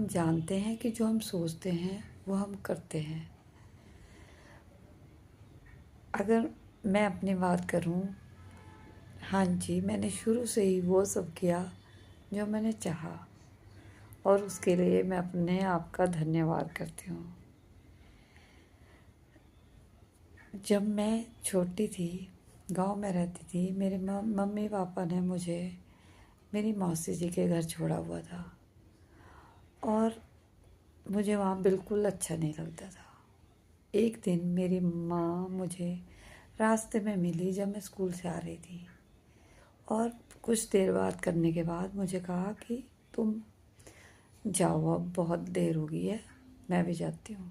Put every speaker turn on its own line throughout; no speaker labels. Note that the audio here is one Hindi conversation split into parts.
हम जानते हैं कि जो हम सोचते हैं वो हम करते हैं। अगर मैं अपनी बात करूं, हाँ जी, मैंने शुरू से ही वो सब किया जो मैंने चाहा, और उसके लिए मैं अपने आप का धन्यवाद करती हूँ। जब मैं छोटी थी, गांव में रहती थी, मेरे मम्मी पापा ने मुझे मेरी मौसी जी के घर छोड़ा हुआ था, और मुझे वहाँ बिल्कुल अच्छा नहीं लगता था। एक दिन मेरी माँ मुझे रास्ते में मिली जब मैं स्कूल से आ रही थी, और कुछ देर बात करने के बाद मुझे कहा कि तुम जाओ, अब बहुत देर हो गई है, मैं भी जाती हूँ।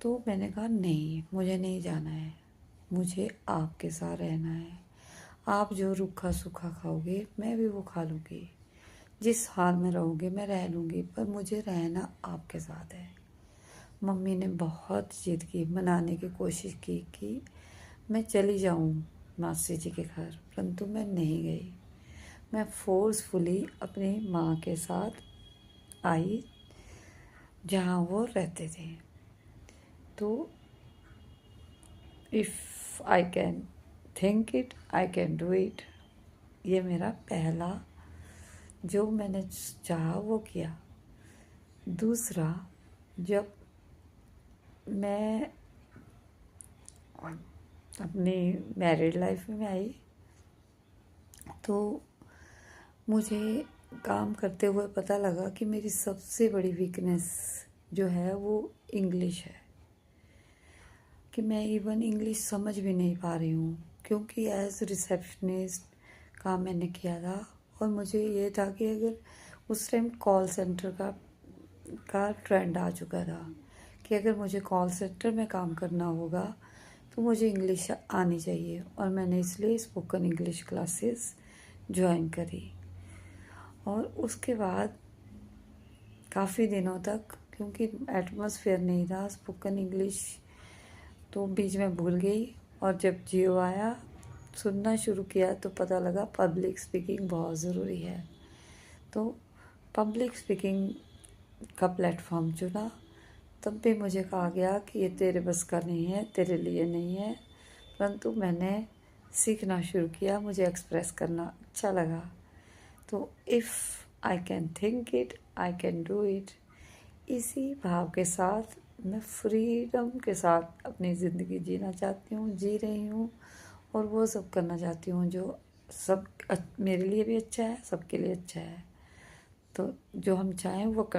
तो मैंने कहा नहीं, मुझे नहीं जाना है, मुझे आपके साथ रहना है। आप जो रूखा सूखा खाओगे मैं भी वो खा लूँगी, जिस हाल में रहोगे मैं रह लूँगी, पर मुझे रहना आपके साथ है। मम्मी ने बहुत जिद की, मनाने की कोशिश की कि मैं चली जाऊँ मासी जी के घर, परंतु मैं नहीं गई। मैं फोर्सफुली अपनी माँ के साथ आई जहाँ वो रहते थे। तो if I can think it, I can do it. ये मेरा पहला जो मैंने चाहा वो किया। दूसरा, जब मैं अपनी मैरिड लाइफ में आई तो मुझे काम करते हुए पता लगा कि मेरी सबसे बड़ी वीकनेस जो है वो इंग्लिश है, कि मैं इवन इंग्लिश समझ भी नहीं पा रही हूँ, क्योंकि एज रिसेप्शनिस्ट काम मैंने किया था, और मुझे ये था कि अगर उस टाइम कॉल सेंटर का ट्रेंड आ चुका था कि अगर मुझे कॉल सेंटर में काम करना होगा तो मुझे इंग्लिश आनी चाहिए, और मैंने इसलिए स्पोकन इंग्लिश क्लासेस ज्वाइन करी। और उसके बाद काफ़ी दिनों तक, क्योंकि एटमॉस्फेयर नहीं था स्पोकन इंग्लिश, तो बीच में भूल गई, और जब जियो आया सुनना शुरू किया तो पता लगा पब्लिक स्पीकिंग बहुत ज़रूरी है। तो पब्लिक स्पीकिंग का प्लेटफॉर्म चुना। तब भी मुझे कहा गया कि ये तेरे बस का नहीं है, तेरे लिए नहीं है, परंतु मैंने सीखना शुरू किया, मुझे एक्सप्रेस करना अच्छा लगा। तो if I can think it, I can do it. इसी भाव के साथ मैं फ्रीडम के साथ अपनी ज़िंदगी जीना चाहती हूँ, जी रही हूँ, और वो सब करना चाहती हूँ जो सब मेरे लिए भी अच्छा है, सबके लिए अच्छा है। तो जो हम चाहें वो कर